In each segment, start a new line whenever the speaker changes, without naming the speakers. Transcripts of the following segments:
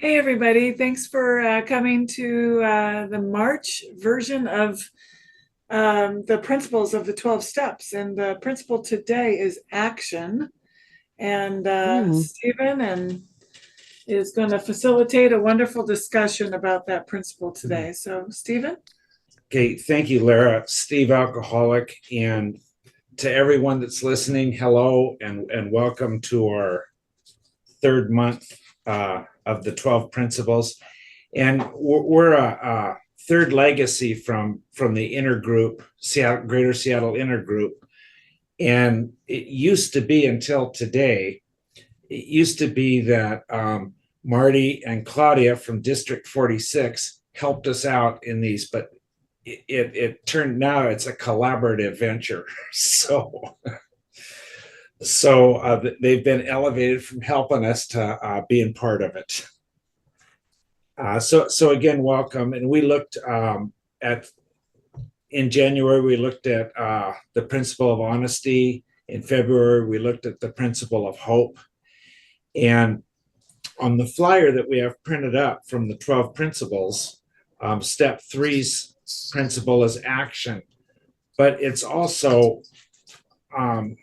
Hey, everybody. Thanks for coming to the March version of the principles of the 12 steps. And the principle today is action. And
Mm,
Stephen is going to facilitate a wonderful discussion about that principle today. So, Stephen?
Okay, thank you, Lara. Steve Alcoholic, and to everyone that's listening, hello and welcome to our third month of the 12 principles. And we're a third legacy from the inner group, Seattle, Greater Seattle Inner Group. And it used to be until today, it used to be that Marty and Claudia from District 46 helped us out in these, but it turned now it's a collaborative venture. So they've been elevated from helping us to being part of it. So again, welcome. And we looked at in January we looked at the principle of honesty. In February we looked at the principle of hope. And on the flyer that we have printed up from the 12 principles, step three's principle is action, but it's also um,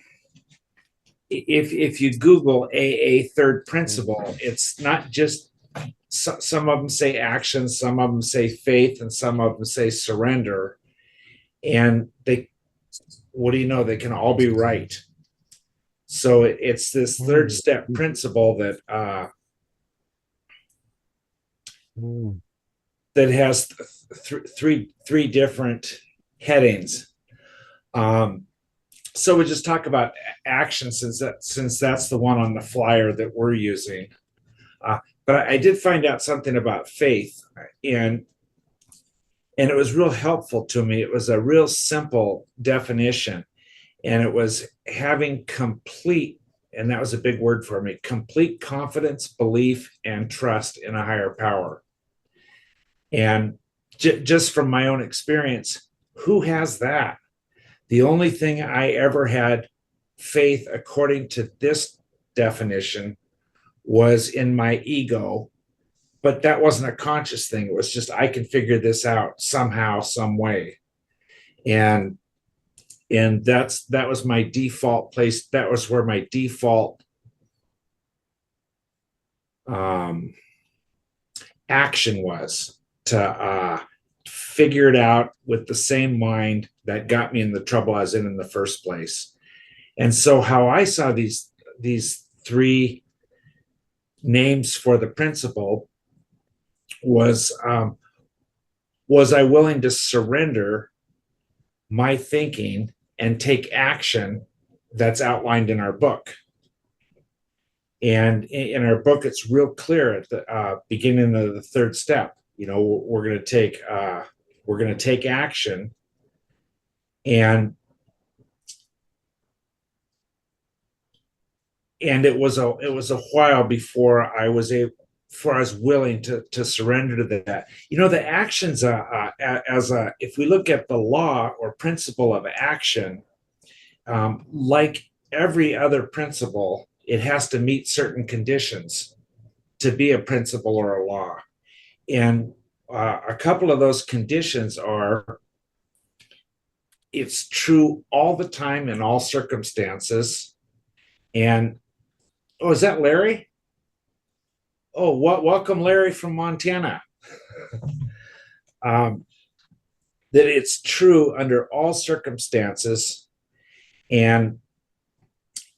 if you Google AA third principle, it's not just some of them say action, some of them say faith, and some of them say surrender. And they, what do you know? They can all be right. So it's this third
mm,
step principle that
mm,
that has three different headings. Um, so we just talk about action since that's the one on the flyer that we're using. But I did find out something about faith, and and it was real helpful to me. It was a real simple definition, and it was having complete, and that was a big word for me, complete confidence, belief, and trust in a higher power. And just from my own experience, who has that? The only thing I ever had faith according to this definition was in my ego, but that wasn't a conscious thing. It was just I can figure this out somehow, some way. And that was my default place. That was where my default um, action was to figure it out with the same mind that got me in the trouble I was in the first place. And so how I saw these three names for the principle was I willing to surrender my thinking and take action that's outlined in our book. And in our book, it's real clear at the beginning of the third step. You know, we're going to take action, and it was a while before I was willing to surrender to that. You know, the actions as a if we look at the law or principle of action, like every other principle, it has to meet certain conditions to be a principle or a law. And a couple of those conditions are it's true all the time in all circumstances. And oh, is that Larry? Oh, welcome, Larry from Montana. um, that it's true under all circumstances, and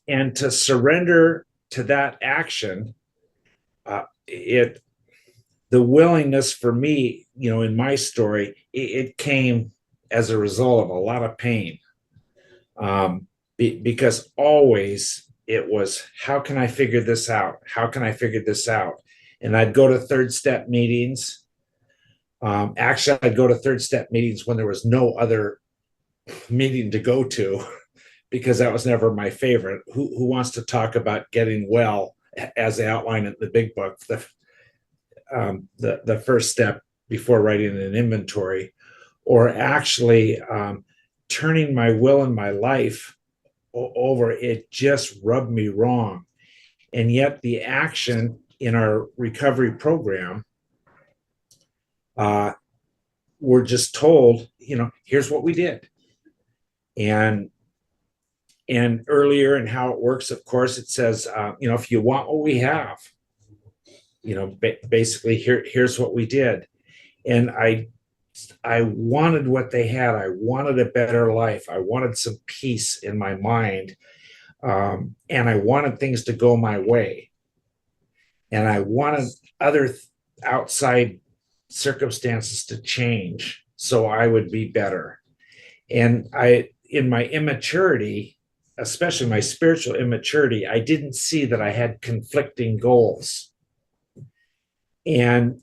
to surrender to that action, it the willingness for me, you know, in my story, it came as a result of a lot of pain, because always it was, how can I figure this out? How can I figure this out? And I'd go to third step meetings. Actually, I'd go to third step meetings when there was no other meeting to go to, because that was never my favorite. Who wants to talk about getting well, as they outline in the big book, the first step before writing an inventory, or actually turning my will and my life over? It just rubbed me wrong, and yet the action in our recovery program, uh, we're just told, here's what we did. And earlier in how it works, of course, it says, if you want what we have, basically here's what we did. And I wanted what they had. I wanted a better life. I wanted some peace in my mind. And I wanted things to go my way. And I wanted other outside circumstances to change so I would be better. And in my immaturity, especially my spiritual immaturity, I didn't see that I had conflicting goals. And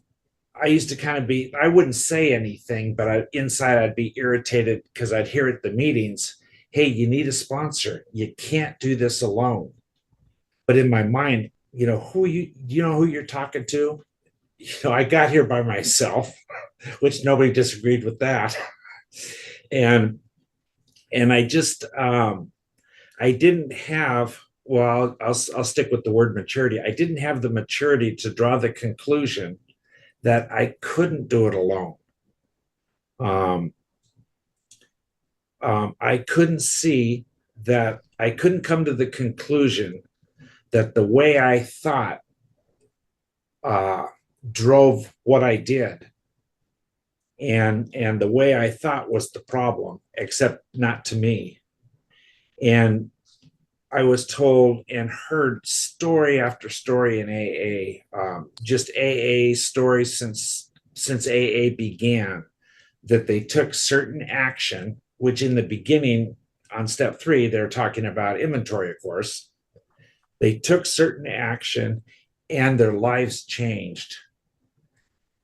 I used to kind of I wouldn't say anything, but inside I'd be irritated because I'd hear at the meetings, hey, you need a sponsor. You can't do this alone. But in my mind, do you know who you're talking to? I got here by myself, which nobody disagreed with that. And I just, I didn't have, well, I'll stick with the word maturity. I didn't have the maturity to draw the conclusion that I couldn't do it alone. I couldn't see that I couldn't come to the conclusion that the way I thought drove what I did. And the way I thought was the problem, except not to me. And I was told and heard story after story in AA, just AA stories since AA began, that they took certain action, which in the beginning on step 3, they're talking about inventory, of course. They took certain action and their lives changed.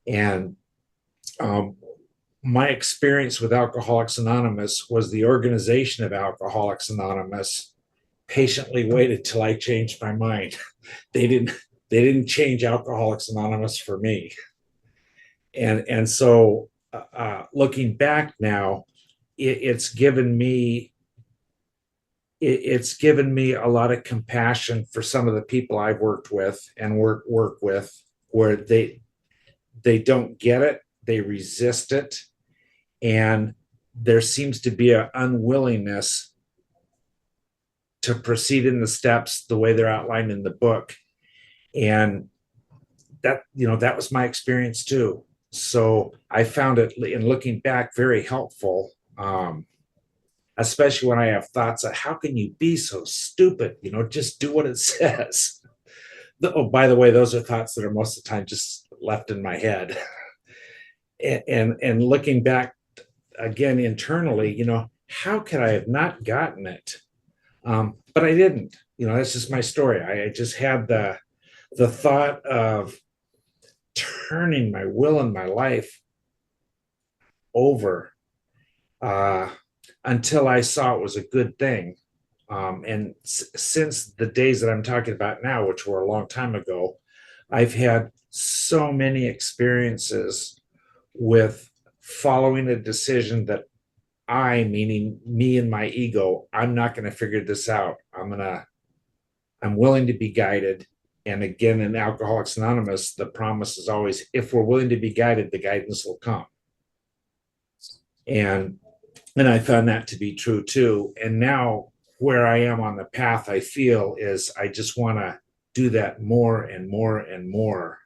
And my experience with Alcoholics Anonymous was the organization of Alcoholics Anonymous patiently waited till I changed my mind. They didn't change Alcoholics Anonymous for me. And so looking back now, it's given me a lot of compassion for some of the people I've worked with and work with, where they don't get it, they resist it, and there seems to be an unwillingness to proceed in the steps the way they're outlined in the book. And that was my experience too. So I found it, in looking back, very helpful, especially when I have thoughts of how can you be so stupid? Just do what it says. Oh, by the way, those are thoughts that are most of the time just left in my head. and looking back again internally, how could I have not gotten it? But I didn't. That's just my story. I just had the thought of turning my will and my life over until I saw it was a good thing. And since the days that I'm talking about now, which were a long time ago, I've had so many experiences with following a decision that meaning me and my ego, I'm not going to figure this out. I'm willing to be guided. And again, in Alcoholics Anonymous, the promise is always, if we're willing to be guided, the guidance will come. And I found that to be true too. And now where I am on the path, I feel is I just want to do that more and more and more.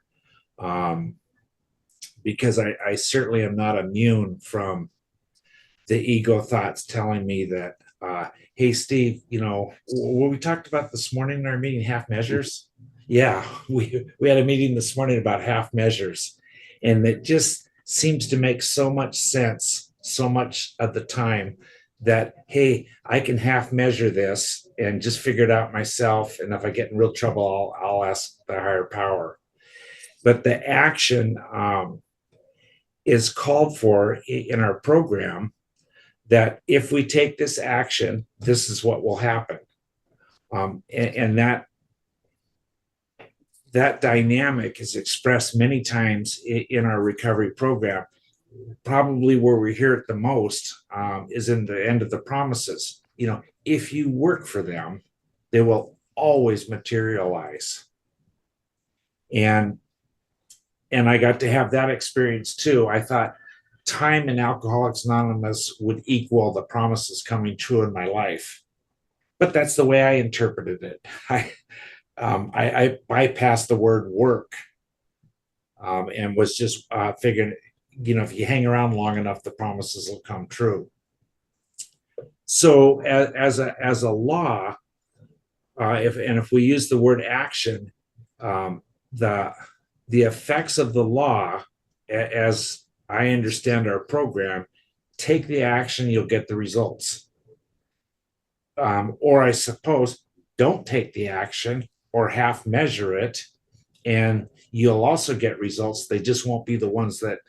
Because I certainly am not immune from the ego thoughts telling me that, hey, Steve, what we talked about this morning in our meeting, half measures. Yeah, we had a meeting this morning about half measures, and it just seems to make so much sense so much of the time that, hey, I can half measure this and just figure it out myself. And if I get in real trouble, I'll ask the higher power. But the action is called for in our program, that if we take this action, this is what will happen. And that dynamic is expressed many times in our recovery program. Probably where we hear it the most is in the end of the promises. If you work for them, they will always materialize. and I got to have that experience too. I thought time in Alcoholics Anonymous would equal the promises coming true in my life, but that's the way I interpreted it. I bypassed the word work, and was just figuring, if you hang around long enough, the promises will come true. So as a law, if we use the word action, the effects of the law, as I understand our program, take the action, you'll get the results. Or I suppose don't take the action or half measure it, and you'll also get results. They just won't be the ones that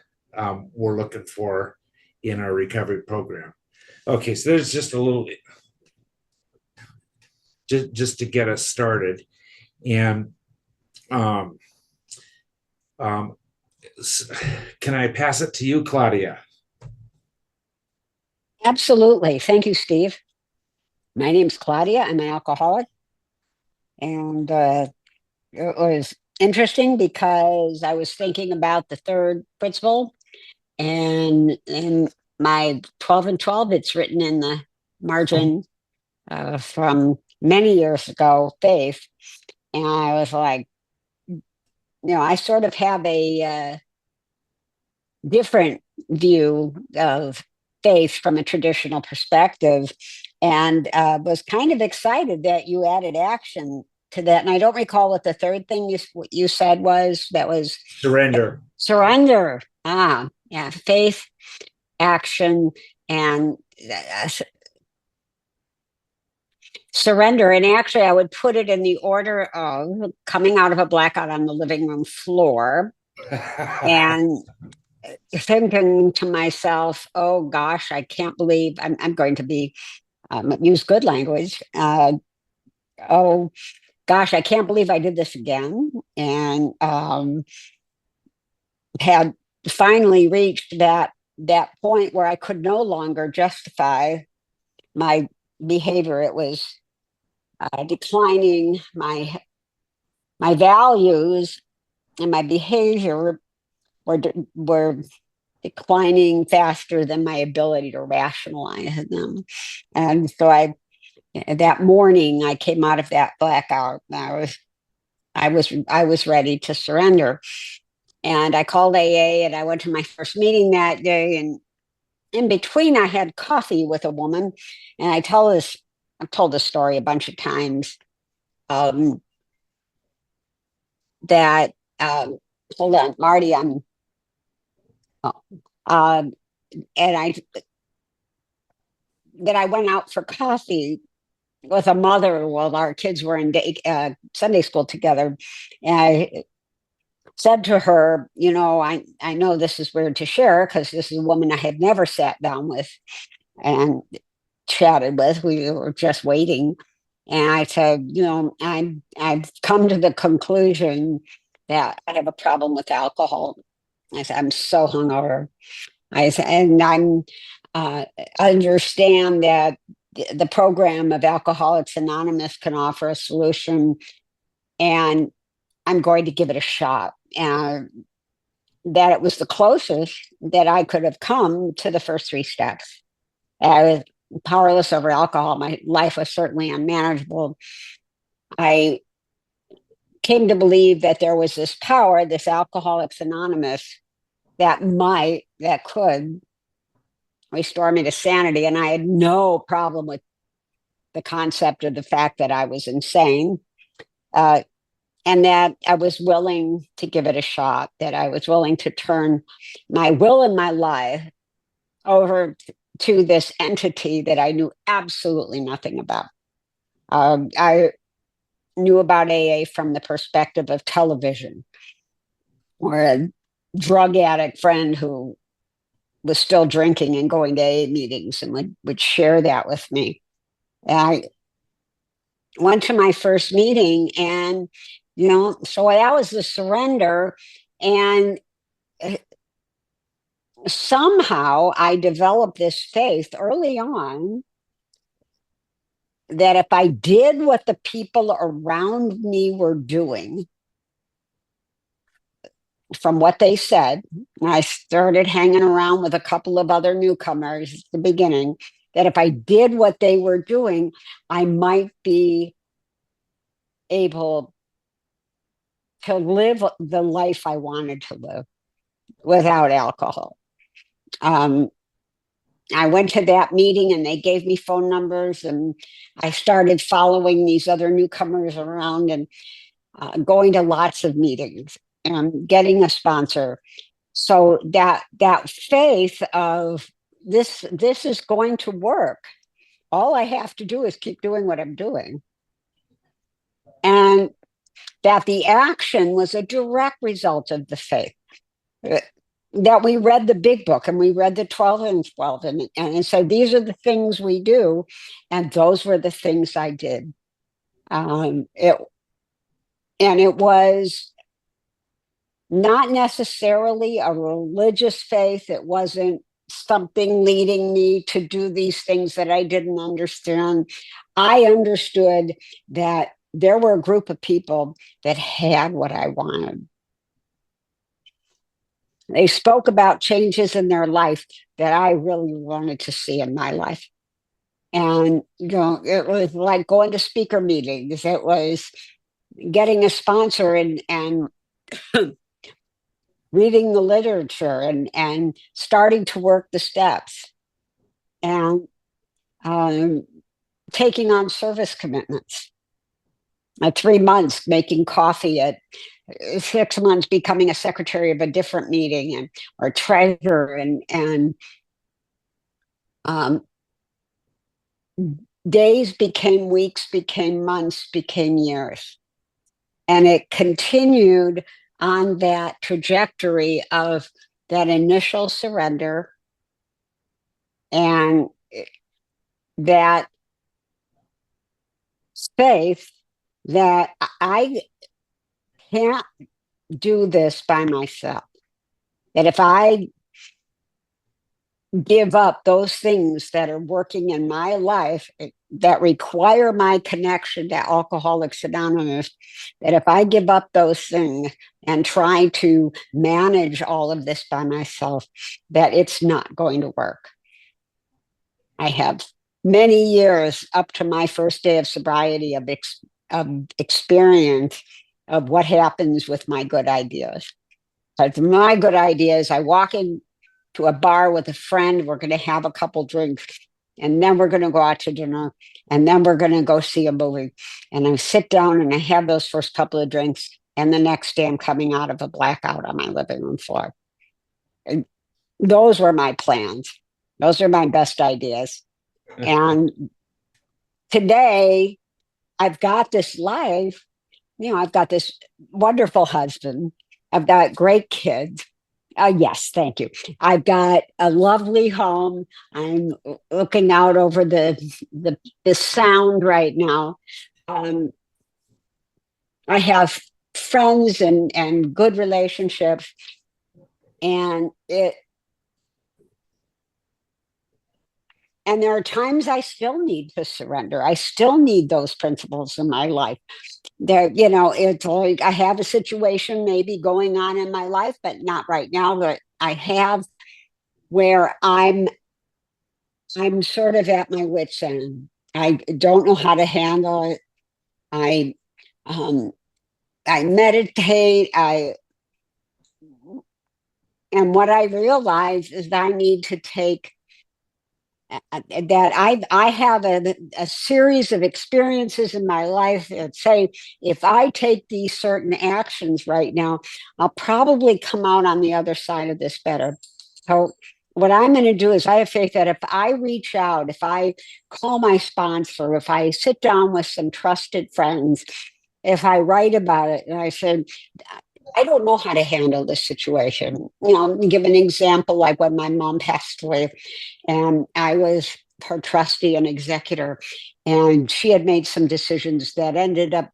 we're looking for in our recovery program. Okay, so there's just a little, just to get us started. And um, um, can I pass it to you, Claudia?
Absolutely. Thank you, Steve. My name's Claudia. I'm an alcoholic. And it was interesting because I was thinking about the third principle, and in my 12 and 12, it's written in the margin from many years ago, faith. And I was like, I sort of have a different view of faith from a traditional perspective, and was kind of excited that you added action to that. And I don't recall what the third thing you said was. That was
Surrender.
Surrender. Yeah, faith, action, and surrender. And actually, I would put it in the order of coming out of a blackout on the living room floor and thinking to myself, oh gosh, I can't believe I'm going to be use good language. Oh gosh, I can't believe I did this again. And had finally reached that point where I could no longer justify my behavior. It was declining. My values and my behavior were declining faster than my ability to rationalize them. And so that morning I came out of that blackout. I was ready to surrender. And I called AA and I went to my first meeting that day. And in between, I had coffee with a woman. And I've told this story a bunch of times. That hold on, Marty, and I went out for coffee with a mother while our kids were in Sunday school together. And I said to her, I know this is weird to share because this is a woman I had never sat down with and chatted with. We were just waiting. And I said, I've come to the conclusion that I have a problem with alcohol. I said, I'm so hungover. I said, and I understand that the program of Alcoholics Anonymous can offer a solution, and I'm going to give it a shot. And that it was the closest that I could have come to the first three steps. I was powerless over alcohol. My life was certainly unmanageable. I came to believe that there was this power, this Alcoholics Anonymous, that could restore me to sanity. And I had no problem with the concept of the fact that I was insane, and that I was willing to give it a shot, that I was willing to turn my will and my life over to this entity that I knew absolutely nothing about. I knew about AA from the perspective of television, or a drug addict friend who was still drinking and going to AA meetings and would share that with me. And I went to my first meeting, and so that was the surrender. And somehow I developed this faith early on that if I did what the people around me were doing, from what they said, I started hanging around with a couple of other newcomers at the beginning, that if I did what they were doing, I might be able to live the life I wanted to live without alcohol. I went to that meeting and they gave me phone numbers, and I started following these other newcomers around and going to lots of meetings and getting a sponsor. So that faith of this is going to work. All I have to do is keep doing what I'm doing. And that the action was a direct result of the faith. That we read the big book and we read the 12 and 12 and so these are the things we do, and those were the things I did. It was not necessarily a religious faith. It wasn't something leading me to do these things that I didn't understand. I understood that there were a group of people that had what I wanted. They spoke about changes in their life that I really wanted to see in my life. And, it was like going to speaker meetings. It was getting a sponsor and reading the literature and starting to work the steps and taking on service commitments. At 3 months, making coffee. At 6 months, becoming a secretary of a different meeting or treasurer, and days became weeks, became months, became years. And it continued on that trajectory of that initial surrender and that faith that I can't do this by myself. That if I give up those things that are working in my life that require my connection to Alcoholics Anonymous, that if I give up those things and try to manage all of this by myself, that it's not going to work. I have many years up to my first day of sobriety of experience of what happens with my good ideas. Because my good ideas, I walk into a bar with a friend, we're going to have a couple drinks, and then we're going to go out to dinner, and then we're going to go see a movie. And I sit down and I have those first couple of drinks, and the next day I'm coming out of a blackout on my living room floor. And those were my plans. Those are my best ideas. And today, I've got this life, I've got this wonderful husband. I've got great kids. Yes, thank you. I've got a lovely home. I'm looking out over the sound right now. I have friends and good relationships. And there are times I still need to surrender. I still need those principles in my life. There, it's like I have a situation maybe going on in my life, but not right now. But I have where I'm sort of at my wit's end. I don't know how to handle it. I meditate. And what I realize is that I need to take that I have a series of experiences in my life that say if I take these certain actions right now, I'll probably come out on the other side of this better. So what I'm going to do is I have faith that if I reach out, if I call my sponsor, if I sit down with some trusted friends, if I write about it and I said, I don't know how to handle this situation. Give an example, like when my mom passed away and I was her trustee and executor, and she had made some decisions that ended up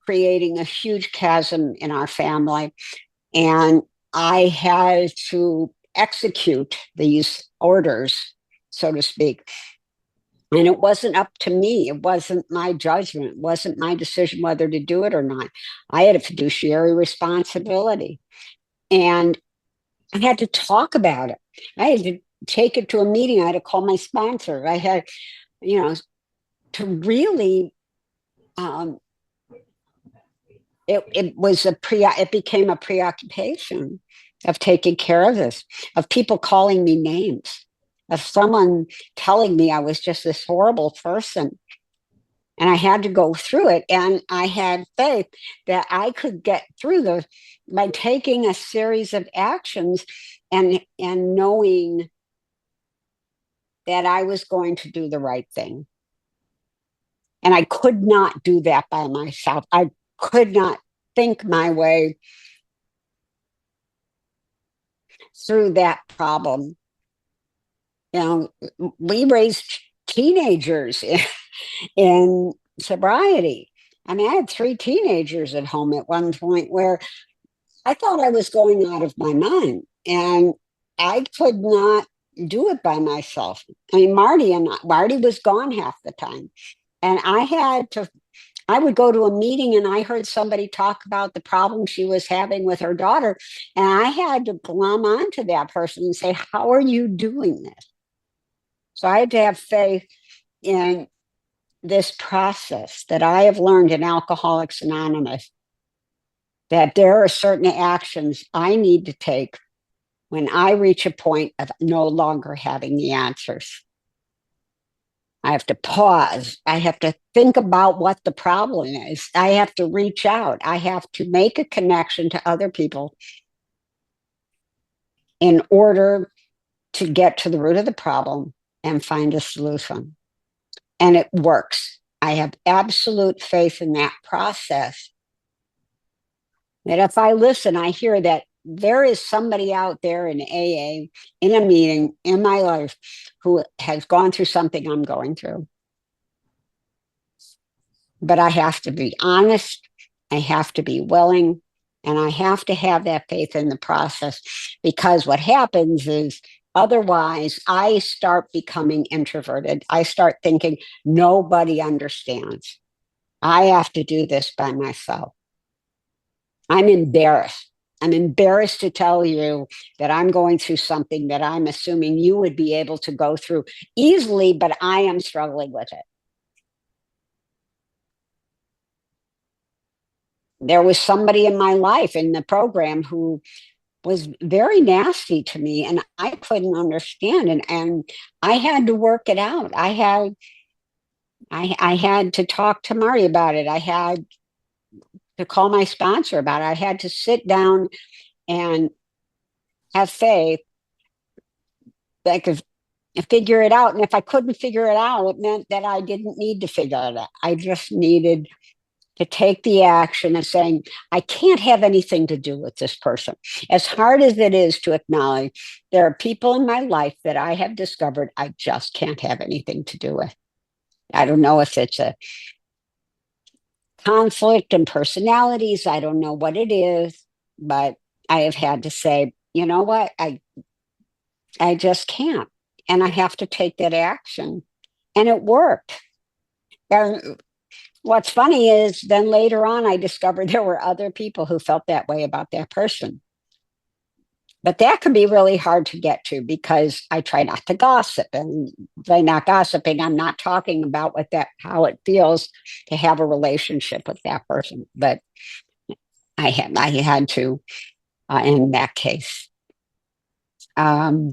creating a huge chasm in our family. And I had to execute these orders, so to speak. And it wasn't up to me. It wasn't my judgment. It wasn't my decision whether to do it or not. I had a fiduciary responsibility. And I had to talk about it. I had to take it to a meeting. I had to call my sponsor. I had, to really, um, it became a preoccupation of taking care of this, of people calling me names, of someone telling me I was just this horrible person. And I had to go through it. And I had faith that I could get through those by taking a series of actions and knowing that I was going to do the right thing. And I could not do that by myself. I could not think my way through that problem. We raised teenagers in sobriety. I mean, I had 3 teenagers at home at one point where I thought I was going out of my mind, and I could not do it by myself. I mean, Marty was gone half the time, and I would go to a meeting and I heard somebody talk about the problem she was having with her daughter, and I had to glom onto that person and say, how are you doing this? So I had to have faith in this process that I have learned in Alcoholics Anonymous, that there are certain actions I need to take when I reach a point of no longer having the answers. I have to pause. I have to think about what the problem is. I have to reach out. I have to make a connection to other people in order to get to the root of the problem and find a solution. And it works. I have absolute faith in that process. That if I listen, I hear that there is somebody out there in AA, in a meeting, in my life, who has gone through something I'm going through. But I have to be honest, I have to be willing, and I have to have that faith in the process, because what happens is otherwise I start becoming introverted. I start thinking nobody understands. I have to do this by myself. I'm embarrassed. I'm embarrassed to tell you that I'm going through something that I'm assuming you would be able to go through easily, but I am struggling with it. There was somebody in my life in the program who was very nasty to me, and I couldn't understand, and I had to work it out. I had to talk to Mari about it. I had to call my sponsor about it. I had to sit down and have faith that I could figure it out. And if I couldn't figure it out, it meant that I didn't need to figure it out. I just needed to take the action of saying, I can't have anything to do with this person. As hard as it is to acknowledge, there are people in my life that I have discovered I just can't have anything to do with. I don't know if it's a conflict in personalities. I don't know what it is, but I have had to say, you know what? I just can't. And I have to take that action. And it worked. And what's funny is then later on, I discovered there were other people who felt that way about that person. But that can be really hard to get to, because I try not to gossip. And by not gossiping, I'm not talking about how it feels to have a relationship with that person. But I had to in that case. But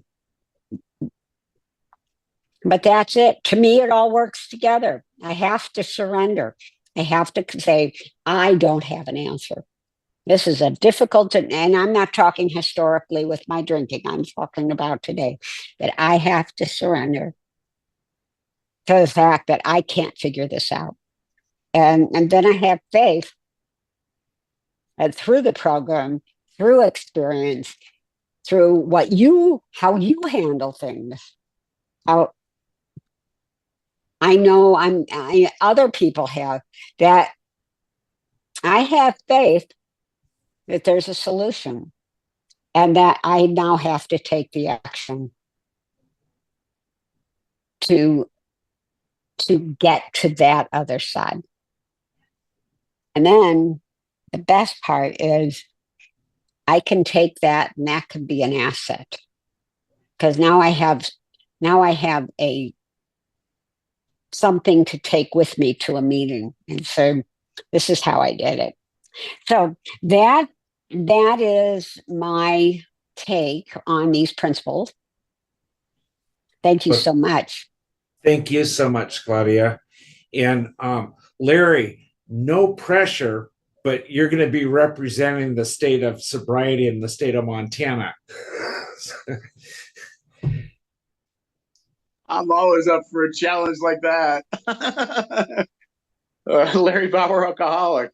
that's it. To me, it all works together. I have to surrender. I have to say, I don't have an answer. This is a difficult, and I'm not talking historically with my drinking. I'm talking about today, that I have to surrender to the fact that I can't figure this out. And then I have faith that through the program, through experience, through how you handle things, how I know other people have, that I have faith that there's a solution, and that I now have to take the action to get to that other side. And then the best part is I can take that and that can be an asset because now I have a something to take with me to a meeting. And so this is how I did it. So that is my take on these principles. Thank you
But
so much.
thank you so much, Claudia. And Larry, no pressure, but you're going to be representing the state of sobriety in the state of Montana.
I'm always up for a challenge like that. Larry Bauer, alcoholic.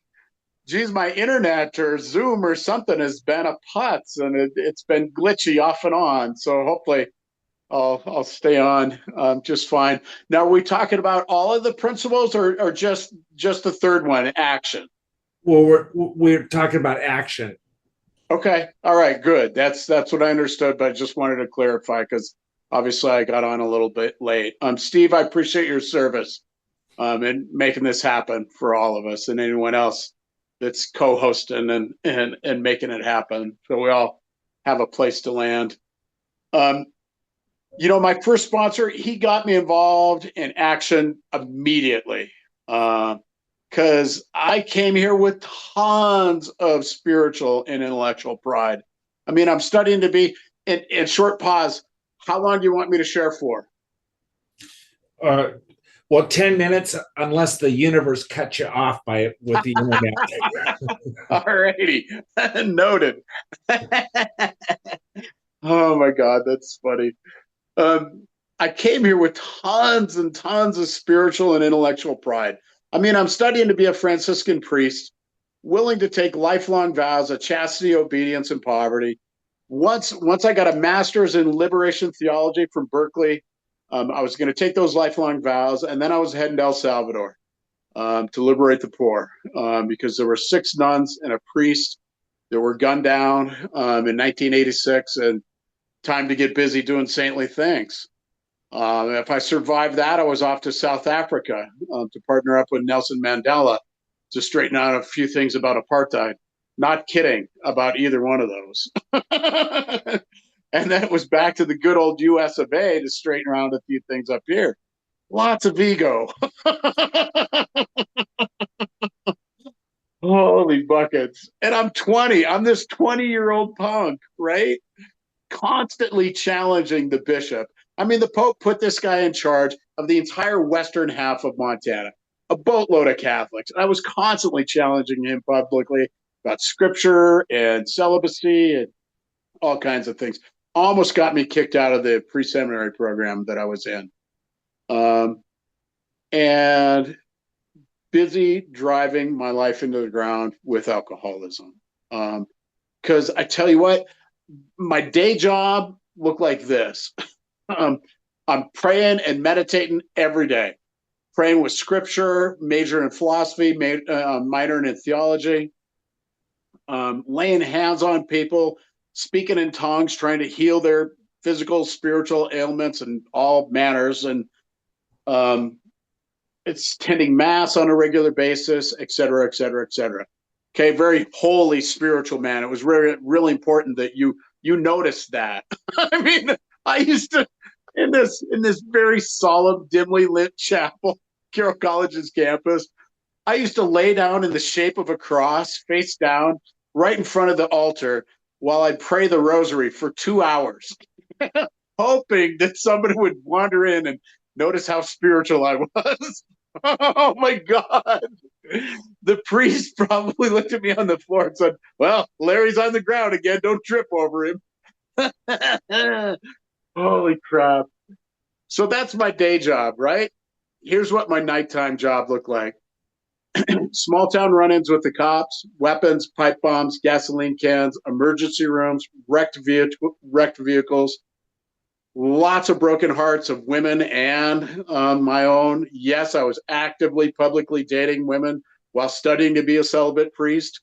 Geez, my internet or Zoom or something has been a putz, and it's been glitchy off and on. So hopefully I'll stay on just fine. Now, are we talking about all of the principles or just the third one, action?
Well, we're talking about action.
Okay. All right. Good. That's what I understood, but I just wanted to clarify because obviously I got on a little bit late. Steve, I appreciate your service and making this happen for all of us and anyone else that's co-hosting and making it happen. So we all have a place to land. You know, my first sponsor, he got me involved in action immediately. Because I came here with tons of spiritual and intellectual pride. I mean, I'm studying to be, in short pause, how long do you want me to share for?
Well, 10 minutes, unless the universe cuts you off with the internet.
All righty. Noted. Oh my God, that's funny. I came here with tons and tons of spiritual and intellectual pride. I mean, I'm studying to be a Franciscan priest, willing to take lifelong vows of chastity, obedience, and poverty. Once I got a master's in liberation theology from Berkeley, I was going to take those lifelong vows, and then I was heading to El Salvador to liberate the poor because there were 6 nuns and a priest that were gunned down in 1986, and time to get busy doing saintly things. If I survived that, I was off to South Africa to partner up with Nelson Mandela to straighten out a few things about apartheid. Not kidding about either one of those. And then it was back to the good old US of A to straighten around a few things up here. Lots of ego. Holy buckets. And I'm 20. I'm this 20-year-old punk, right? Constantly challenging the bishop. I mean, the Pope put this guy in charge of the entire western half of Montana, a boatload of Catholics. I was constantly challenging him publicly about scripture and celibacy and all kinds of things. Almost got me kicked out of the pre-seminary program that I was in. And busy driving my life into the ground with alcoholism. Because I tell you what, my day job looked like this. I'm praying and meditating every day, praying with scripture, major in philosophy, minor in theology, laying hands on people, speaking in tongues, trying to heal their physical, spiritual ailments and all manners. And it's attending mass on a regular basis, et cetera, et cetera, et cetera. Okay, very holy spiritual man. It was really, really important that you noticed that. I mean, I used to in this very solemn, dimly lit chapel, Carroll College's campus. I used to lay down in the shape of a cross, face down, right in front of the altar, while I'd pray the rosary for 2 hours, hoping that somebody would wander in and notice how spiritual I was. Oh my God. The priest probably looked at me on the floor and said, "Well, Larry's on the ground again. Don't trip over him." Holy crap. So that's my day job, right? Here's what my nighttime job looked like. Small town run-ins with the cops, weapons, pipe bombs, gasoline cans, emergency rooms, wrecked vehicles, lots of broken hearts of women and my own. Yes, I was actively publicly dating women while studying to be a celibate priest.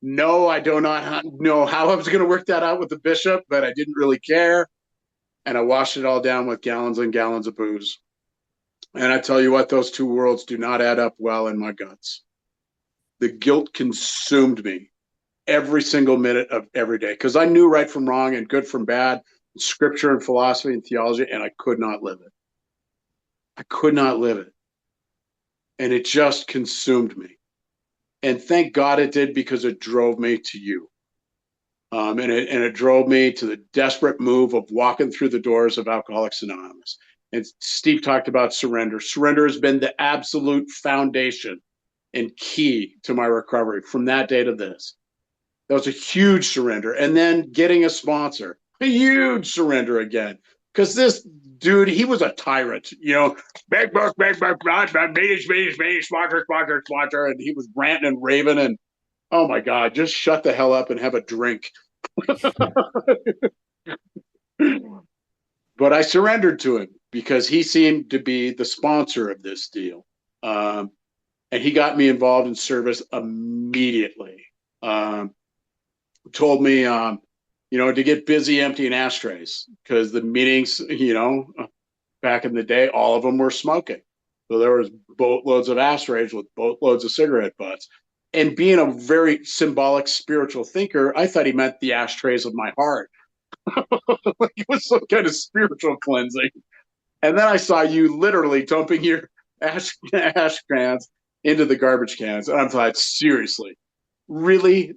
No, I do not know how I was going to work that out with the bishop, but I didn't really care. And I washed it all down with gallons and gallons of booze. And I tell you what, those two worlds do not add up well in my guts. The guilt consumed me. every single minute of every day because I knew right from wrong and good from bad, scripture and philosophy and theology, and I could not live it. I could not live it. And it just consumed me. And thank God it did because it drove me to you. And it drove me to the desperate move of walking through the doors of Alcoholics Anonymous. And Steve talked about surrender. Surrender has been the absolute foundation and key to my recovery from that day to this. That was a huge surrender. And then getting a sponsor, a huge surrender again. Because this dude, he was a tyrant, big book, meeting, sponsor. And he was ranting and raving. And oh my God, just shut the hell up and have a drink. But I surrendered to him because he seemed to be the sponsor of this deal. And he got me involved in service immediately. Told me, to get busy emptying ashtrays because the meetings, back in the day, all of them were smoking. So there was boatloads of ashtrays with boatloads of cigarette butts. And being a very symbolic spiritual thinker, I thought he meant the ashtrays of my heart. Like it was some kind of spiritual cleansing. And then I saw you literally dumping your ash cans into the garbage cans. And I thought, seriously, really?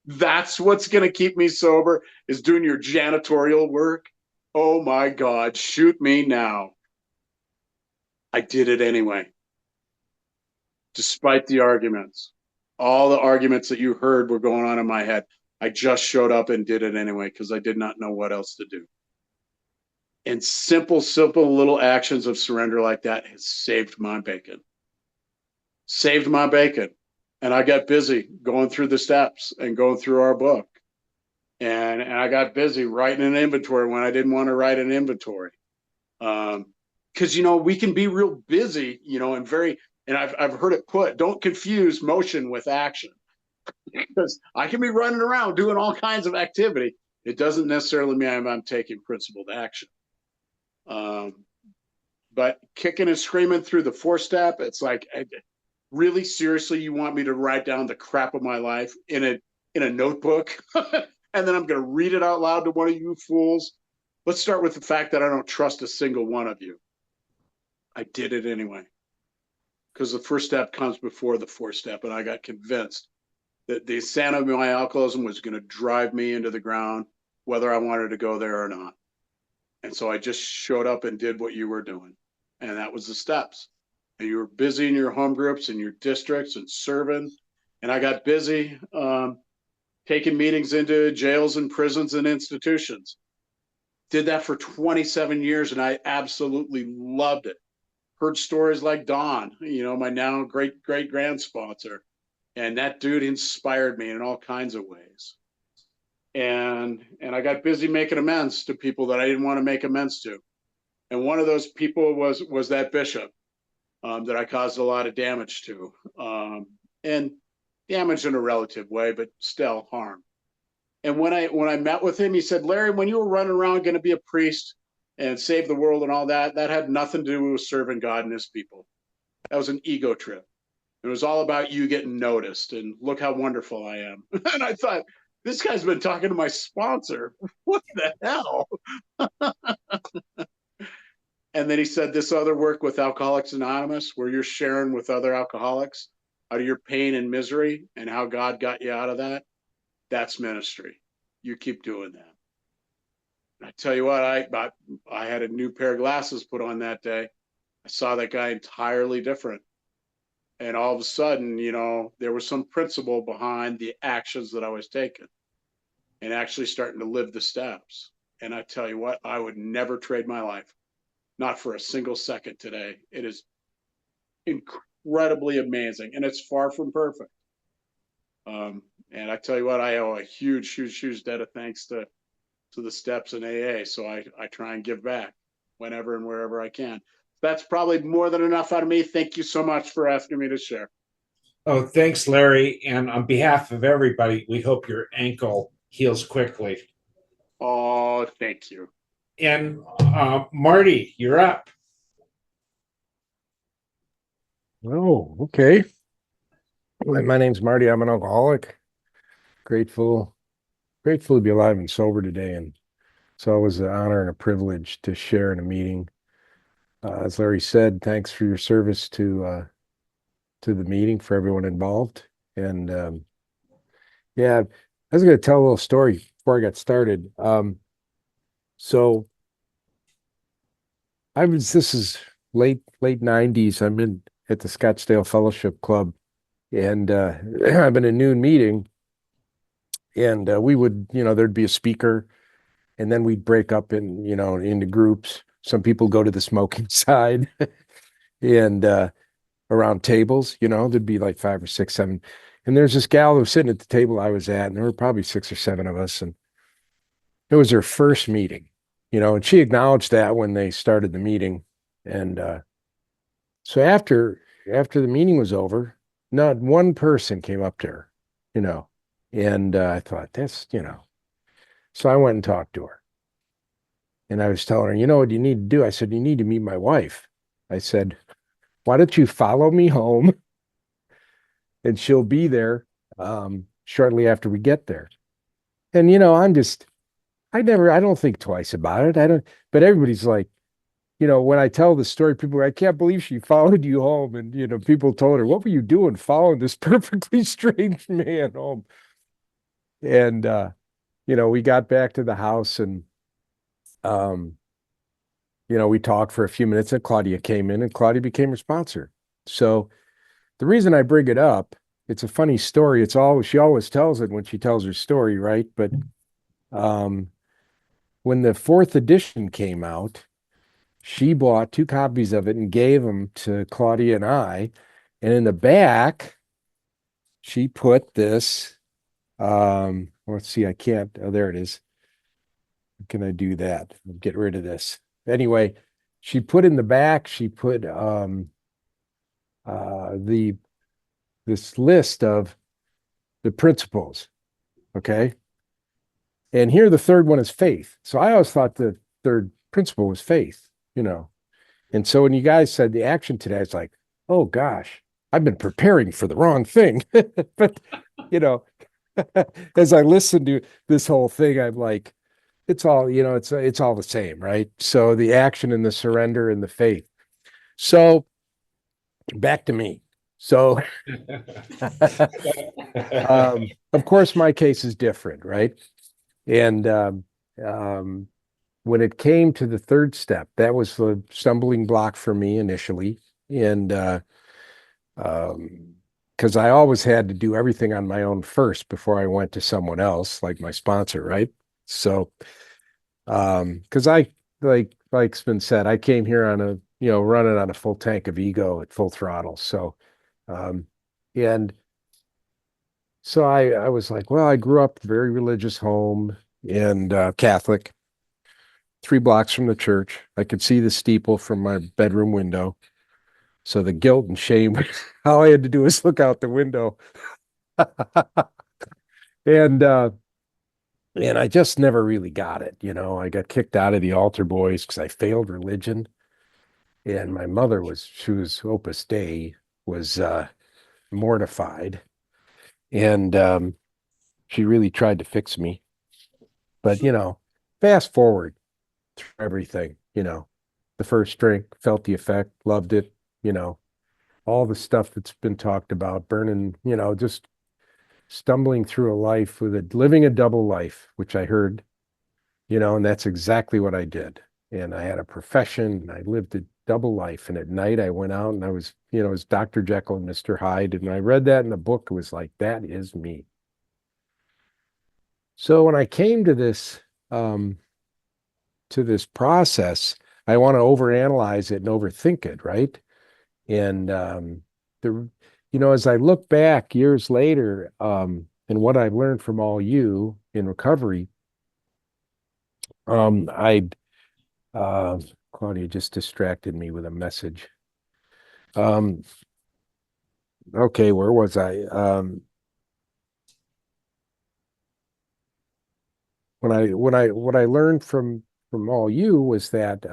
That's what's going to keep me sober is doing your janitorial work? Oh my God, shoot me now. I did it anyway. Despite the arguments, all the arguments that you heard were going on in my head. I just showed up and did it anyway because I did not know what else to do. And simple little actions of surrender like that has saved my bacon. Saved my bacon. And I got busy going through the steps and going through our book. And I got busy writing an inventory when I didn't want to write an inventory. Because, we can be real busy, and I've heard it put, don't confuse motion with action. Because I can be running around doing all kinds of activity. It doesn't necessarily mean I'm taking principled action. But kicking and screaming through the 4-step, it's like, really seriously, you want me to write down the crap of my life in a notebook? And then I'm going to read it out loud to one of you fools? Let's start with the fact that I don't trust a single one of you. I did it anyway. Because the first step comes before the 4-step, and I got convinced that the insanity of my alcoholism was going to drive me into the ground, whether I wanted to go there or not. And so I just showed up and did what you were doing. And that was the steps. And you were busy in your home groups and your districts and serving. And I got busy taking meetings into jails and prisons and institutions. Did that for 27 years, and I absolutely loved it. Heard stories like Don, my now great grand sponsor. And that dude inspired me in all kinds of ways. And I got busy making amends to people that I didn't want to make amends to. And one of those people was that bishop that I caused a lot of damage to. And damage in a relative way, but still harm. And when I met with him, he said, Larry, when you were running around going to be a priest and save the world and all that, that had nothing to do with serving God and his people. That was an ego trip. It was all about you getting noticed and look how wonderful I am. And I thought, this guy's been talking to my sponsor. What the hell? And then he said this other work with Alcoholics Anonymous, where you're sharing with other alcoholics out of your pain and misery and how God got you out of that. That's ministry. You keep doing that. And I tell you what, I had a new pair of glasses put on that day. I saw that guy entirely different. And all of a sudden, there was some principle behind the actions that I was taking and actually starting to live the steps. And I tell you what, I would never trade my life, not for a single second today. It is incredibly amazing, and it's far from perfect. And I tell you what, I owe a huge debt of thanks to the steps in AA. So I try and give back whenever and wherever I can. That's probably more than enough out of me. Thank you so much for asking me to share.
Oh, thanks, Larry. And on behalf of everybody, we hope your ankle heals quickly.
Oh, thank you.
And Marty, you're up.
Oh, okay. My name's Marty. I'm an alcoholic. Grateful, grateful to be alive and sober today. And it's always an honor and a privilege to share in a meeting. As Larry said, thanks for your service to the meeting, for everyone involved. And yeah, I was going to tell a little story before I got started. So this is late 90s. I'm in at the Scottsdale Fellowship Club, and I'm in a noon meeting, and we would, there'd be a speaker, and then we'd break up into groups. Some people go to the smoking side, and around tables, there'd be like 5 or 6, 7. And there's this gal who was sitting at the table I was at, and there were probably 6 or 7 of us. And it was her first meeting, and she acknowledged that when they started the meeting. And so after the meeting was over, not one person came up to her, and I thought, so I went and talked to her. And I was telling her, what you need to do? I said, you need to meet my wife. I said, why don't you follow me home? And she'll be there shortly after we get there. And I don't think twice about it. But everybody's like, when I tell the story, people are, I can't believe she followed you home. And people told her, what were you doing following this perfectly strange man home? And we got back to the house, and we talked for a few minutes, and Claudia came in, and Claudia became her sponsor. So the reason I bring it up, it's a funny story. She always tells it when she tells her story, right? But when the 4th edition came out, she bought 2 copies of it and gave them to Claudia and I. And in the back, she put this, let's see, I can't, oh, there it is. Can I do that? Get rid of this. Anyway, she put in the back, she put this list of the principles. Okay. And here the third one is faith. So I always thought the third principle was faith, And so when you guys said the action today, it's like, oh gosh, I've been preparing for the wrong thing. But as I listen to this whole thing, I'm like, it's all, it's all the same, right? So the action and the surrender and the faith. So back to me. So of course my case is different, right? And when it came to the 3rd step, that was the stumbling block for me initially. And because I always had to do everything on my own first before I went to someone else, like my sponsor, right? So because like's been said, I came here on a running on a full tank of ego at full throttle. So and so I was like, well, I grew up very religious home, and Catholic, 3 blocks from the church. I could see the steeple from my bedroom window. So the guilt and shame, all I had to do was look out the window. And I just never really got it. I got kicked out of the altar boys because I failed religion. And my mother she was Opus Dei, was mortified. And she really tried to fix me. But, fast forward through everything, the first drink, felt the effect, loved it, all the stuff that's been talked about, burning, just stumbling through a life living a double life, which I heard, and that's exactly what I did. And I had a profession, and I lived a double life. And at night I went out and I was, it was Dr. Jekyll and Mr. Hyde. And I read that in the book. It was like, that is me. So when I came to this process, I want to overanalyze it and overthink it, right? And as I look back years later, and what I've learned from all you in recovery, Claudia just distracted me with a message. Okay, where was I? What I learned from all you was that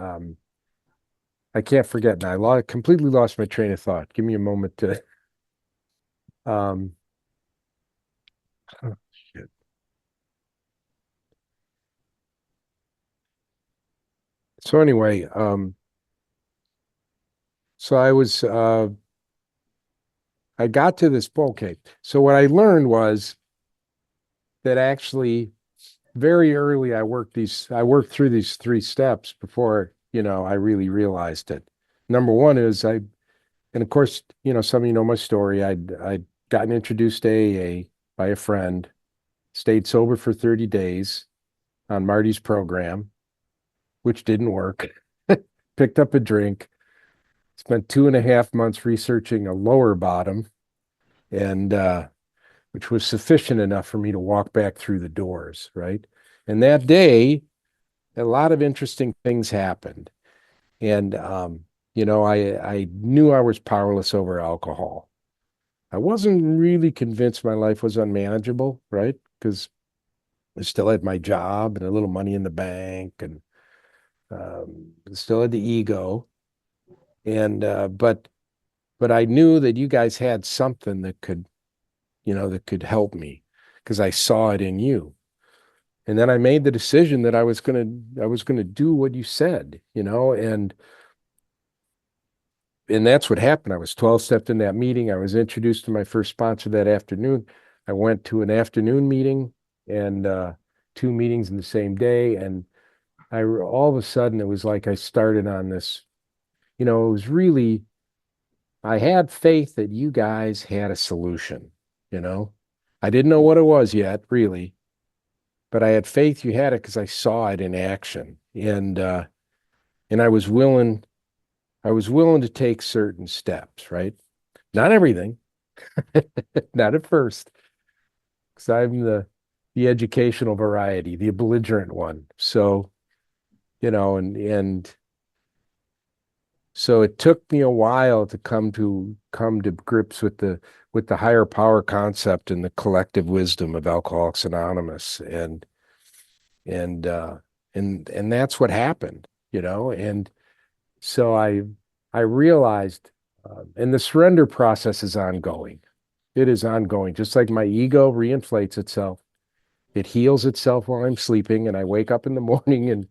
I can't forget now. I completely lost my train of thought. Give me a moment to Shit. So anyway, so I got to this, okay. So what I learned was that actually very early I worked through these 3 steps before, I really realized it. Number one is and of course, some of you know my story. I'd gotten introduced to AA by a friend, stayed sober for 30 days on Marty's program, which didn't work. Picked up a drink, spent 2.5 months researching a lower bottom, and which was sufficient enough for me to walk back through the doors, right? And that day, a lot of interesting things happened. And I knew I was powerless over alcohol. I wasn't really convinced my life was unmanageable, right? Because I still had my job and a little money in the bank, and still had the ego. And but I knew that you guys had something that could help me, because I saw it in you. And then I made the decision that I was gonna do what you said, and that's what happened. I was 12 stepped in that meeting. I was introduced to my first sponsor that afternoon. I went to an afternoon meeting and 2 meetings in the same day. And all of a sudden it was like I started on this, it was really, I had faith that you guys had a solution, I didn't know what it was yet, really, but I had faith you had it because I saw it in action. And I was willing to take certain steps, right? Not everything, not at first, because I'm the educational variety, the belligerent one. So, and so it took me a while to come to grips with the higher power concept and the collective wisdom of Alcoholics Anonymous, and that's what happened, and so I realized, and the surrender process is ongoing. It is ongoing. Just like my ego reinflates itself, it heals itself while I'm sleeping, and I wake up in the morning, and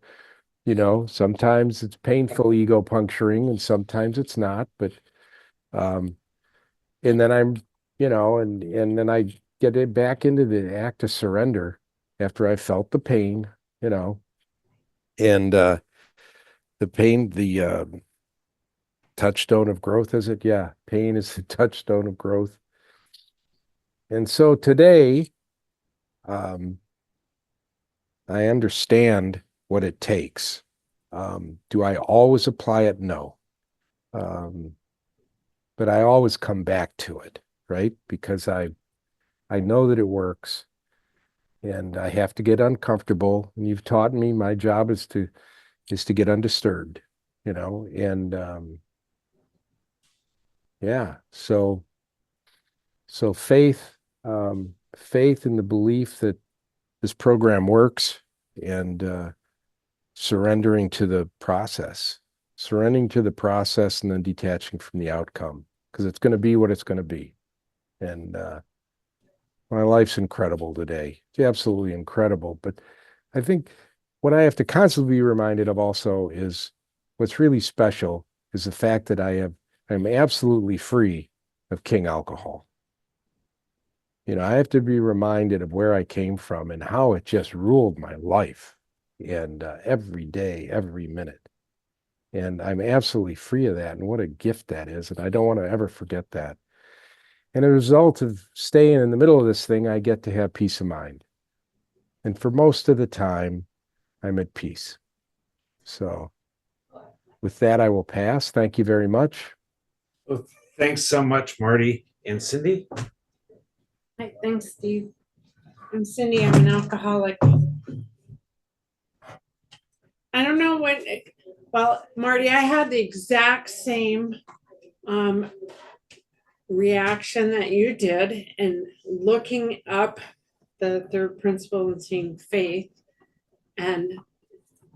sometimes it's painful ego puncturing, and sometimes it's not. But and then and then I get it back into the act of surrender after I felt the pain, and the pain, the touchstone of growth, is it? Yeah, pain is the touchstone of growth. And so today, I understand what it takes. Do I always apply it? No. But I always come back to it, right? Because I know that it works, and I have to get uncomfortable. And you've taught me my job is to get undisturbed, and yeah. So faith, faith in the belief that this program works, and surrendering to the process, and then detaching from the outcome, because it's going to be what it's going to be. And my life's incredible today. It's absolutely incredible. But I think what I have to constantly be reminded of also is what's really special is the fact that I'm absolutely free of king alcohol. I have to be reminded of where I came from and how it just ruled my life, and every day, every minute. And I'm absolutely free of that. And what a gift that is. And I don't want to ever forget that. And as a result of staying in the middle of this thing, I get to have peace of mind. And for most of the time, I'm at peace. So with that, I will pass. Thank you very much.
Well, thanks so much, Marty and Cindy.
Hi, thanks, Steve. I'm Cindy. I'm an alcoholic. I don't know well, Marty, I had the exact same reaction that you did, and looking up the third principle and seeing faith, and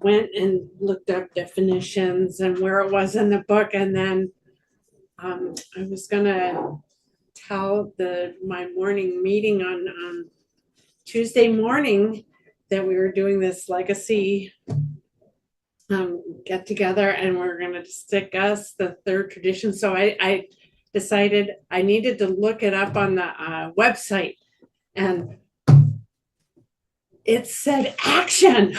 went and looked up definitions and where it was in the book. And then I was gonna tell my morning meeting on Tuesday morning that we were doing this legacy get together, and we're going to discuss the third tradition. So I decided I needed to look it up on the website, and it said action.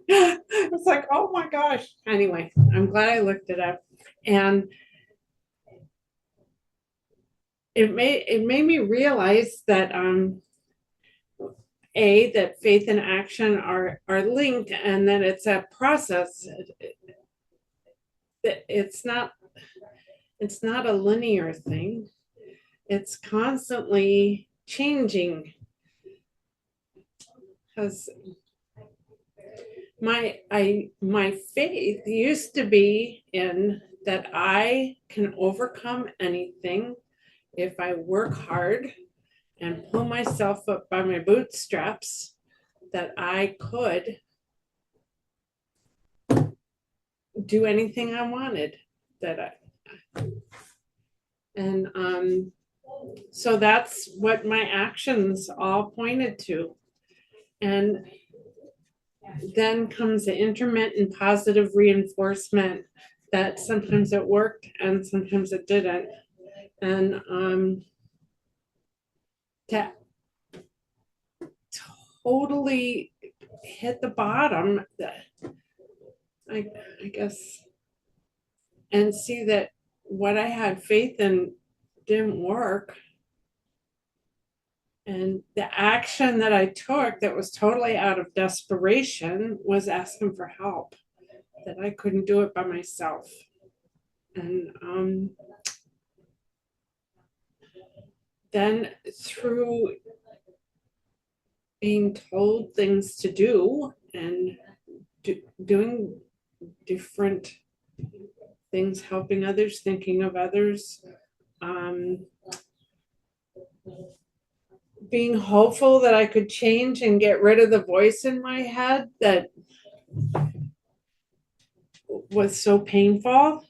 I was like, oh my gosh. Anyway, I'm glad I looked it up, and it made me realize that that faith and action are linked, and that it's a process. It's not a linear thing. It's constantly changing, because my faith used to be in that I can overcome anything if I work hard and pull myself up by my bootstraps, that I could do anything I wanted. So that's what my actions all pointed to. And then comes the intermittent positive reinforcement that sometimes it worked and sometimes it didn't. And that totally hit the bottom, I guess, and see that what I had faith in didn't work. And the action that I took that was totally out of desperation was asking for help, that I couldn't do it by myself. And then through being told things to do and doing different things, helping others, thinking of others, being hopeful that I could change and get rid of the voice in my head that was so painful.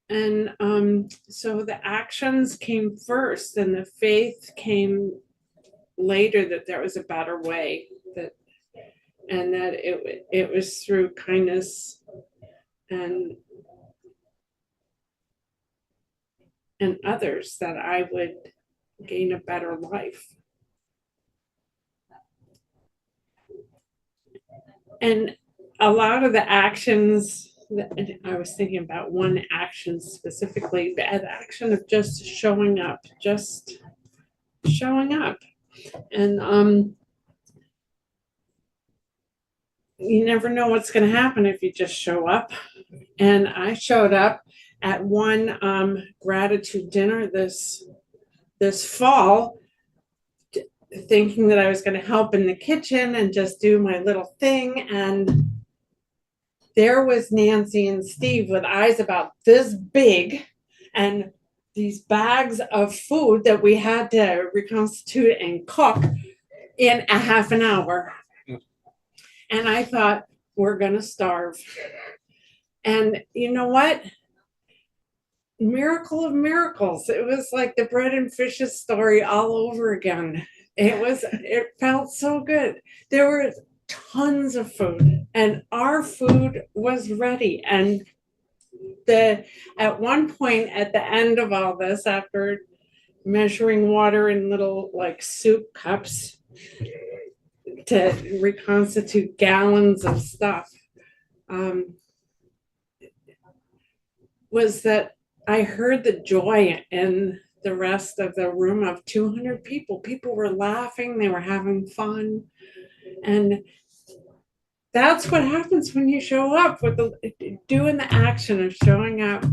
And so the actions came first, and the faith came later, that there was a better way, and that it was through kindness and others that I would gain a better life. And a lot of the actions, I was thinking about one action specifically, the action of just showing up. And you never know what's going to happen if you just show up. And I showed up at one gratitude dinner this fall, thinking that I was going to help in the kitchen and just do my little thing. And there was Nancy and Steve with eyes about this big and these bags of food that we had to reconstitute and cook in a half an hour. And I thought, we're going to starve. And you know what? Miracle of miracles. It was like the bread and fishes story all over again. It felt so good. There were tons of food, and our food was ready. And at one point at the end of all this, after measuring water in little like soup cups to reconstitute gallons of stuff, was that I heard the joy in the rest of the room of 200 people. People were laughing, they were having fun. And that's what happens when you show up with doing the action of showing up.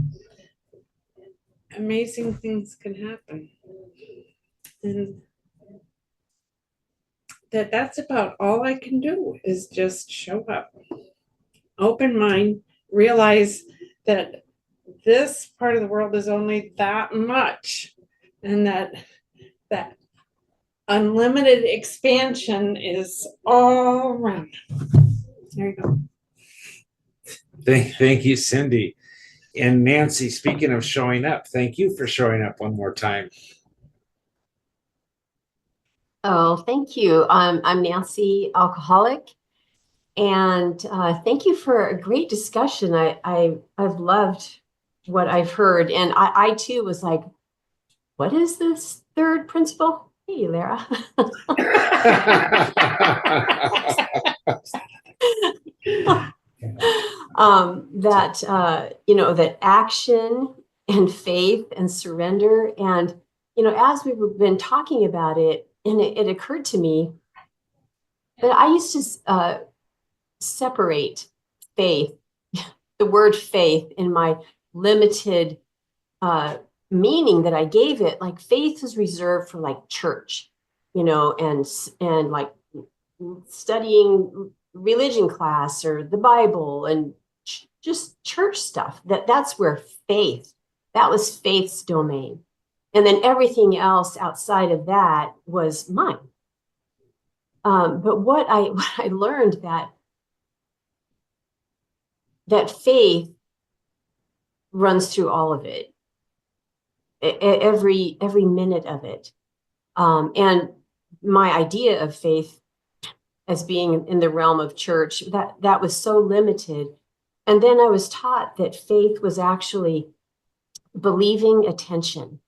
Amazing things can happen. And that's about all I can do, is just show up. Open mind, realize that this part of the world is only that much, and that unlimited expansion is all around. There you go.
Thank you, Cindy. And Nancy, speaking of showing up, thank you for showing up one more time.
Oh, thank you. I'm Nancy, alcoholic, and thank you for a great discussion. I've loved what I've heard, and I too was like, what is this third principle? Hey, Lara. That that action and faith and surrender, and as we've been talking about it, and it occurred to me that I used to separate faith, the word faith, in my limited meaning that I gave it. Like, faith is reserved for like church, and like studying religion class or the Bible and just church stuff. That's where that was faith's domain. And then everything else outside of that was mine. But what I learned, that faith runs through all of it, every minute of it. And my idea of faith as being in the realm of church, that was so limited. And then I was taught that faith was actually believing attention,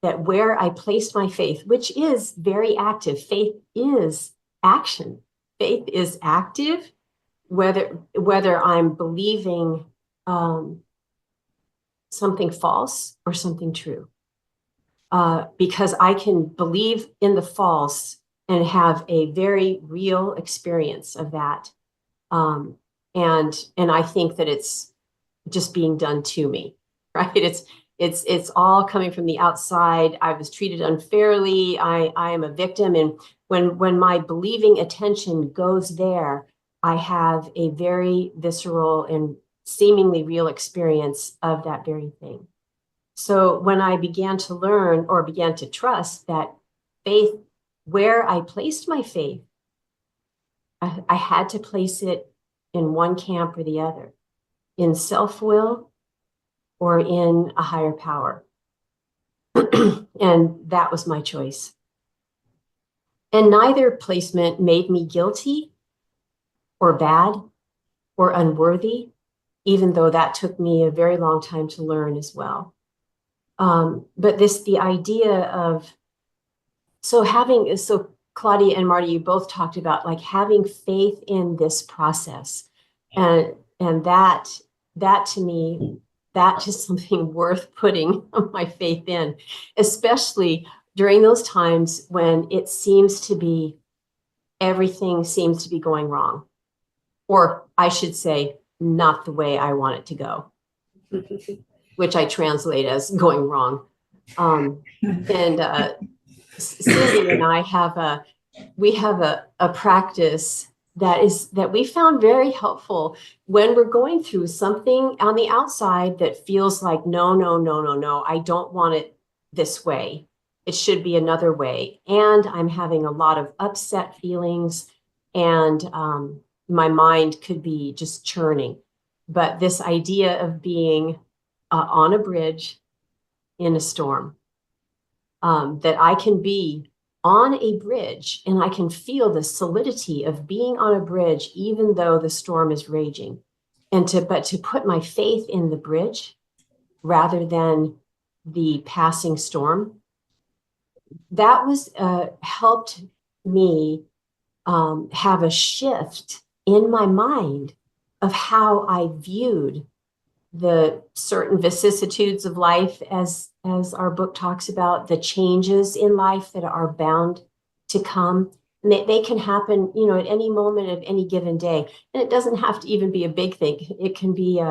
that where I placed my faith, which is very active, faith is action. Faith is active, whether I'm believing something false or something true. Because I can believe in the false and have a very real experience of that. And I think that it's just being done to me, right? It's all coming from the outside. I was treated unfairly. I am a victim. And when my believing attention goes there, I have a very visceral and seemingly real experience of that very thing. So when I began to learn, or began to trust, that faith, where I placed my faith, I had to place it in one camp or the other, in self-will or in a higher power. And that was my choice. And neither placement made me guilty or bad or unworthy, even though that took me a very long time to learn as well. But the idea of, so Claudia and Marty, you both talked about like having faith in this process. And that to me, that is something worth putting my faith in, especially during those times when it seems to be, everything seems to be going wrong. Or I should say, not the way I want it to go, which I translate as going wrong. And Cindy and I have a practice that we found very helpful when we're going through something on the outside that feels like, no, I don't want it this way. It should be another way. And I'm having a lot of upset feelings, and my mind could be just churning. But this idea of being on a bridge in a storm, that I can be on a bridge and I can feel the solidity of being on a bridge, even though the storm is raging, but to put my faith in the bridge rather than the passing storm. That was helped me have a shift in my mind of how I viewed the certain vicissitudes of life, as our book talks about, the changes in life that are bound to come. And they can happen, at any moment of any given day. And it doesn't have to even be a big thing. It can be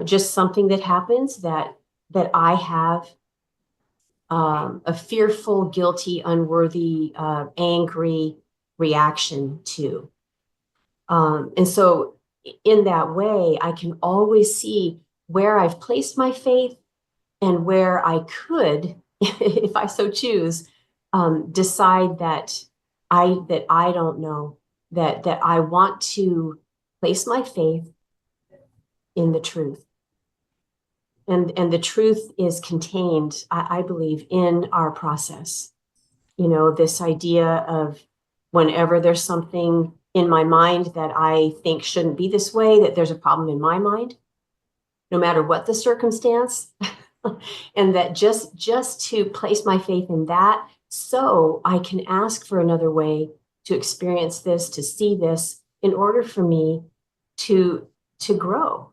just something that happens that I have a fearful, guilty, unworthy, angry reaction to. And so in that way, I can always see where I've placed my faith and where I could, if I so choose, decide that I don't know, that I want to place my faith in the truth. And the truth is contained, I believe, in our process. you know, this idea of whenever there's something in my mind that I think shouldn't be this way, that there's a problem in my mind, no matter what the circumstance. And that just to place my faith in that, so I can ask for another way to experience this, to see this, in order for me to grow,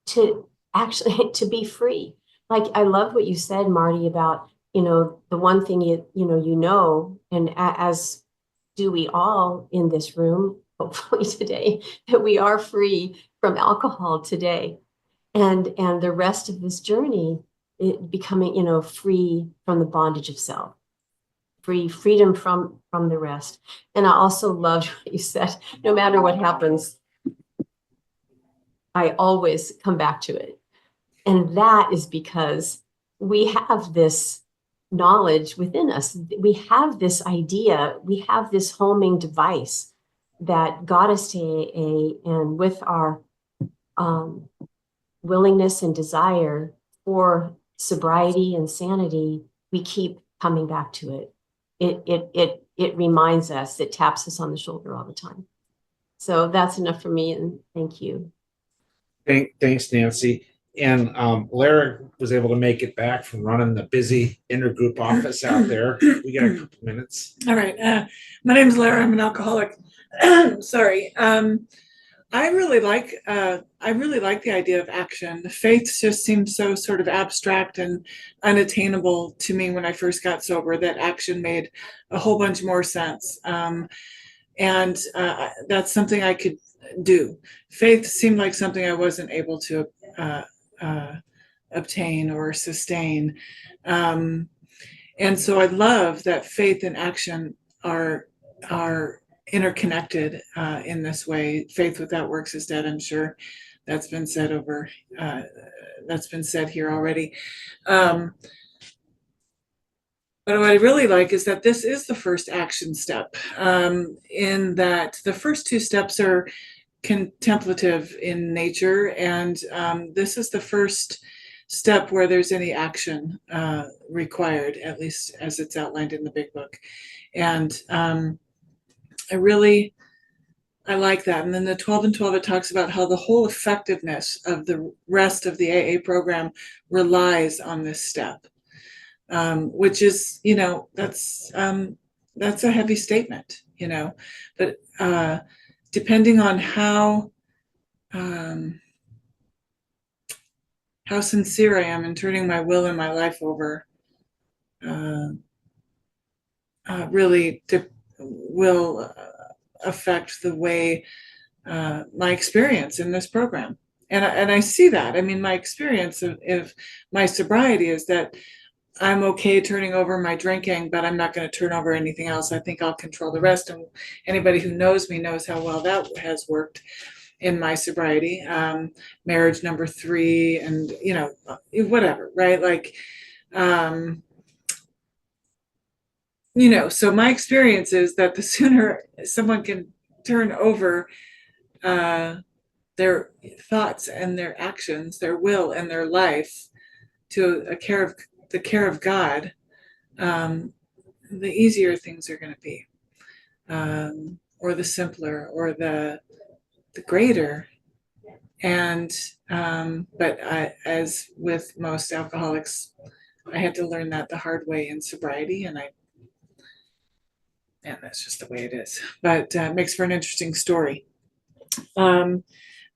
to actually to be free. Like, I love what you said, Marty, about, you know, the one thing and as do we all in this room, hopefully today, that we are free from alcohol today. And the rest of this journey, it becoming, you know, free from the bondage of self, freedom from the rest. And I also loved what you said, no matter what happens, I always come back to it. And that is because we have this knowledge within us. We have this idea, we have this homing device that got us to AA, and with our willingness and desire for sobriety and sanity, we keep coming back to it. It reminds us, it taps us on the shoulder all the time. So that's enough for me, and thank you.
Thanks, Nancy. And Lara was able to make it back from running the busy intergroup office out there. We got a couple minutes.
All right. My name is Lara. I'm an alcoholic. Sorry. I really like the idea of action. Faith just seems so sort of abstract and unattainable to me when I first got sober, that action made a whole bunch more sense. And that's something I could do. Faith seemed like something I wasn't able to obtain or sustain. And so I love that faith and action are interconnected in this way. Faith without works is dead. I'm sure that's been said here already. But what I really like is that this is the first action step, in that the first two steps are contemplative in nature, and this is the first step where there's any action required, at least as it's outlined in the Big Book. And I like that. And then the 12 and 12, it talks about how the whole effectiveness of the rest of the AA program relies on this step, which is, you know, that's a heavy statement, you know, but depending on how sincere I am in turning my will and my life over, really will affect the way my experience in this program. And I see that. I mean, my experience of my sobriety is that I'm okay turning over my drinking, but I'm not going to turn over anything else. I think I'll control the rest. And anybody who knows me knows how well that has worked in my sobriety. Marriage number 3, and, you know, whatever, right? Like, you know, so my experience is that the sooner someone can turn over their thoughts and their actions, their will and their life to the care of God, the easier things are going to be, or the simpler, or the greater. And but as with most alcoholics, I had to learn that the hard way in sobriety, and that's just the way it is. But it makes for an interesting story. But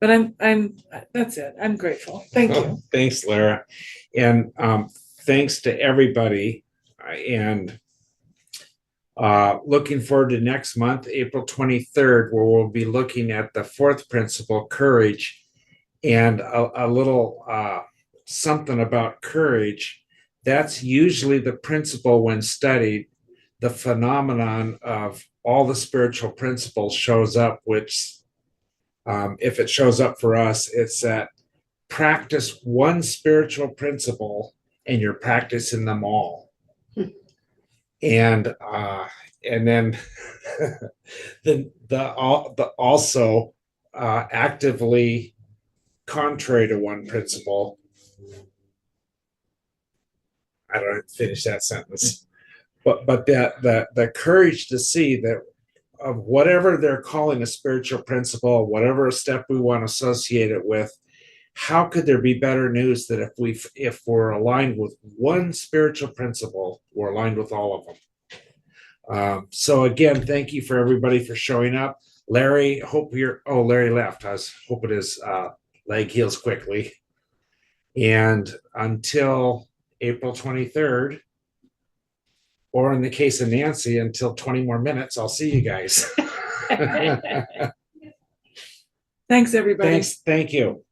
I'm that's it. I'm grateful. Thank you.
Thanks, Lara. And thanks to everybody. And looking forward to next month, April 23rd, where we'll be looking at the 4th principle, courage, and a little something about courage. That's usually the principle when studied. The phenomenon of all the spiritual principles shows up, which if it shows up for us, it's that practice one spiritual principle and you're practicing them all. And then the also actively contrary to one principle. I don't have to finish that sentence. but that the courage to see that of whatever they're calling a spiritual principle, whatever step we want to associate it with, how could there be better news that if we're aligned with one spiritual principle, we're aligned with all of them. So again, thank you for everybody for showing up. Larry, Larry left. I was hoping his leg heals quickly. And until April 23rd, or in the case of Nancy, until 20 more minutes, I'll see you guys.
Thanks, everybody.
Thanks. Thank you.